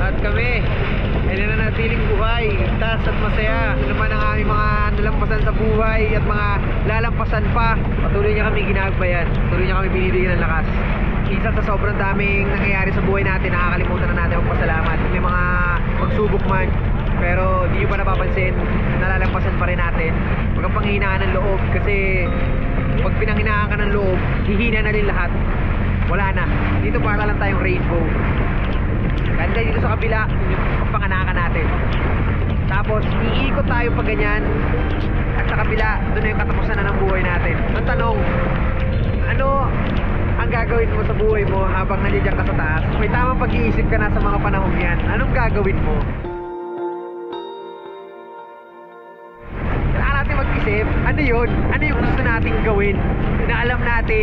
At kami ay nananatiling buhay, ligtas at masaya. Ano naman ang aming mga nalampasan sa buhay at mga lalampasan pa, patuloy niya kami ginagabayan, patuloy niya kami binibigyan ng lakas. Isa sa sobrang daming nangyayari sa buhay natin, nakakalimutan na natin magpasalamat. May mga pagsubok man, pero di nyo pa napapansin, nalalampasan pa rin natin. Huwag kang panghihinaan ng loob, kasi pag pinanghinaan ka ng loob, hihina na rin lahat. Wala na. Dito para lang tayong rainbow. Kahit dito sa kabila, yung panganakan natin. Tapos, iikot tayo pag ganyan. At sa kabila, doon na yung katapusan na ng buhay natin. Ang tanong, ano ang gagawin mo sa buhay mo habang nandiyan ka sa taas? May tamang pag-iisip ka na sa mga panahon yan. Anong gagawin mo? Kailangan natin mag-isip, ano yun? Ano yung gusto nating gawin na alam natin